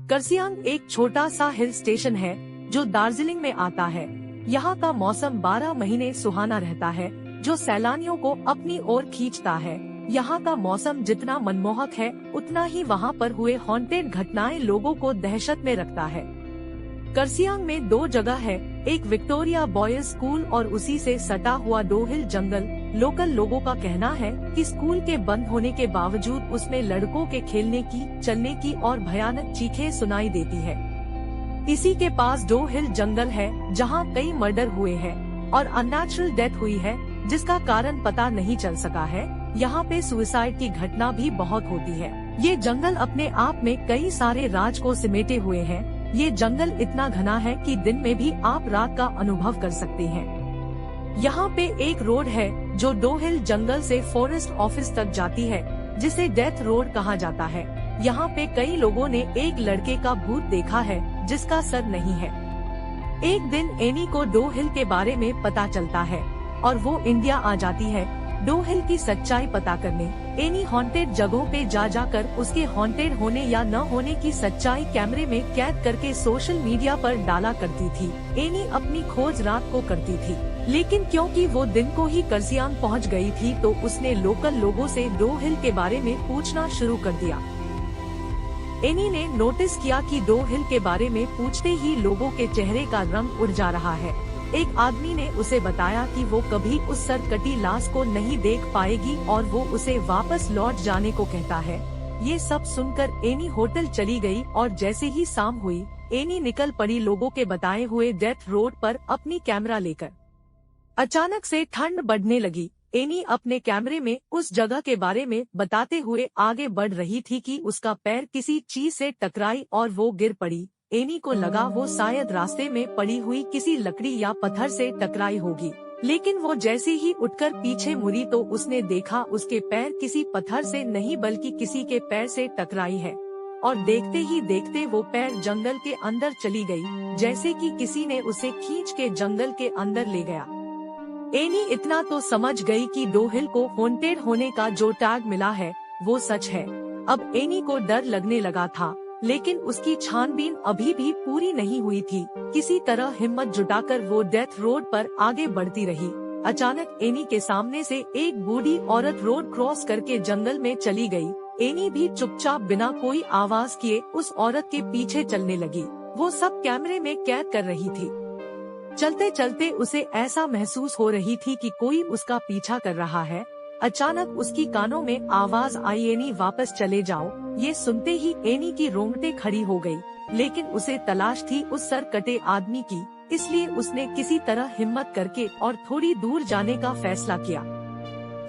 कर्सियांग एक छोटा सा हिल स्टेशन है जो दार्जिलिंग में आता है। यहाँ का मौसम 12 महीने सुहाना रहता है, जो सैलानियों को अपनी ओर खींचता है। यहाँ का मौसम जितना मनमोहक है, उतना ही वहाँ पर हुए हॉन्टेड घटनाएं लोगों को दहशत में रखता है। कर्सियांग में 2 जगह है, एक विक्टोरिया बॉयज स्कूल और उसी से सटा हुआ डो हिल जंगल। लोकल लोगों का कहना है कि स्कूल के बंद होने के बावजूद उसमें लड़कों के खेलने की, चलने की और भयानक चीखें सुनाई देती है। इसी के पास डो हिल जंगल है, जहां कई मर्डर हुए हैं और अननेचुरल डेथ हुई है, जिसका कारण पता नहीं चल सका है। यहाँ पे सुसाइड की घटना भी बहुत होती है। ये जंगल अपने आप में कई सारे राज को समेटे हुए है। ये जंगल इतना घना है कि दिन में भी आप रात का अनुभव कर सकते हैं। यहाँ पे एक रोड है जो डो हिल जंगल से फॉरेस्ट ऑफिस तक जाती है, जिसे डेथ रोड कहा जाता है। यहाँ पे कई लोगों ने एक लड़के का भूत देखा है जिसका सर नहीं है। एक दिन एनी को डो हिल के बारे में पता चलता है और वो इंडिया आ जाती है डो हिल की सच्चाई पता करने। एनी हॉन्टेड जगहों पे जा जाकर उसके हॉन्टेड होने या न होने की सच्चाई कैमरे में कैद करके सोशल मीडिया पर डाला करती थी। एनी अपनी खोज रात को करती थी, लेकिन क्योंकि वो दिन को ही कर्सियांग पहुंच गई थी, तो उसने लोकल लोगों से डो हिल के बारे में पूछना शुरू कर दिया। एनी ने नोटिस किया कि डो हिल के बारे में पूछते ही लोगों के चेहरे का रंग उड़ जा रहा है। एक आदमी ने उसे बताया कि वो कभी उस सरकटी लाश को नहीं देख पाएगी और वो उसे वापस लौट जाने को कहता है। ये सब सुनकर एनी होटल चली गई और जैसे ही शाम हुई, एनी निकल पड़ी लोगों के बताए हुए डेथ रोड पर अपनी कैमरा लेकर। अचानक से ठंड बढ़ने लगी। एनी अपने कैमरे में उस जगह के बारे में बताते हुए आगे बढ़ रही थी कि उसका पैर किसी चीज से टकराई और वो गिर पड़ी। एनी को लगा वो शायद रास्ते में पड़ी हुई किसी लकड़ी या पत्थर से टकराई होगी, लेकिन वो जैसे ही उठकर पीछे मुड़ी तो उसने देखा उसके पैर किसी पत्थर से नहीं बल्कि किसी के पैर से टकराई है। और देखते ही देखते वो पैर जंगल के अंदर चली गई, जैसे कि किसी ने उसे खींच के जंगल के अंदर ले गया। एनी इतना तो समझ गई कि डो हिल को हॉन्टेड होने का जो टैग मिला है वो सच है। अब एनी को डर लगने लगा था, लेकिन उसकी छानबीन अभी भी पूरी नहीं हुई थी। किसी तरह हिम्मत जुटाकर वो डेथ रोड पर आगे बढ़ती रही। अचानक एनी के सामने से एक बूढ़ी औरत रोड क्रॉस करके जंगल में चली गई। एनी भी चुपचाप बिना कोई आवाज किए उस औरत के पीछे चलने लगी। वो सब कैमरे में कैद कर रही थी। चलते चलते उसे ऐसा महसूस हो रही थी कि कोई उसका पीछा कर रहा है। अचानक उसकी कानों में आवाज आई, एनी वापस चले जाओ। ये सुनते ही एनी की रोंगटे खड़ी हो गई, लेकिन उसे तलाश थी उस सर कटे आदमी की, इसलिए उसने किसी तरह हिम्मत करके और थोड़ी दूर जाने का फैसला किया।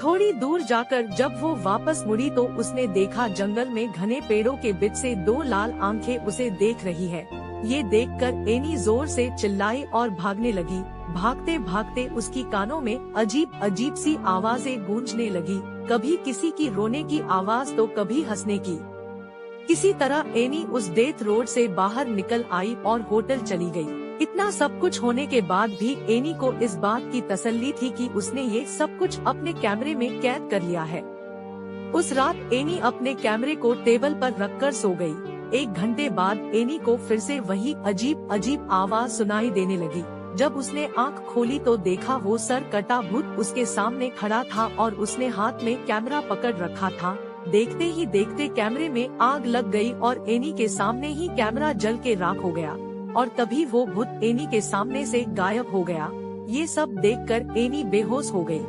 थोड़ी दूर जाकर जब वो वापस मुड़ी तो उसने देखा जंगल में घने पेड़ों के बीच से 2 लाल आंखें उसे देख रही है। ये देखकर एनी जोर से चिल्लाई और भागने लगी। भागते भागते उसकी कानों में अजीब अजीब सी आवाजें गूंजने लगी, कभी किसी की रोने की आवाज तो कभी हंसने की। किसी तरह एनी उस डेथ रोड से बाहर निकल आई और होटल चली गई। इतना सब कुछ होने के बाद भी एनी को इस बात की तसल्ली थी कि उसने ये सब कुछ अपने कैमरे में कैद कर लिया है। उस रात एनी अपने कैमरे को टेबल पर रखकर सो गई। 1 घंटे बाद एनी को फिर से वही अजीब अजीब आवाज सुनाई देने लगी। जब उसने आंख खोली तो देखा वो सर कटा भूत उसके सामने खड़ा था और उसने हाथ में कैमरा पकड़ रखा था। देखते ही देखते कैमरे में आग लग गई और एनी के सामने ही कैमरा जल के राख हो गया और तभी वो भूत एनी के सामने से गायब हो गया। ये सब देखकर एनी बेहोश हो गई।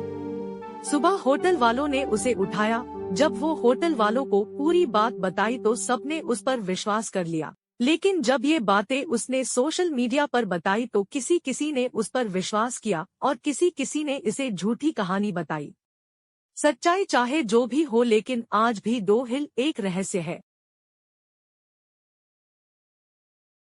सुबह होटल वालों ने उसे उठाया। जब वो होटल वालों को पूरी बात बताई तो सबने उस पर विश्वास कर लिया, लेकिन जब ये बातें उसने सोशल मीडिया पर बताई तो किसी ने उस पर विश्वास किया और किसी ने इसे झूठी कहानी बताई। सच्चाई चाहे जो भी हो, लेकिन आज भी डो हिल एक रहस्य है।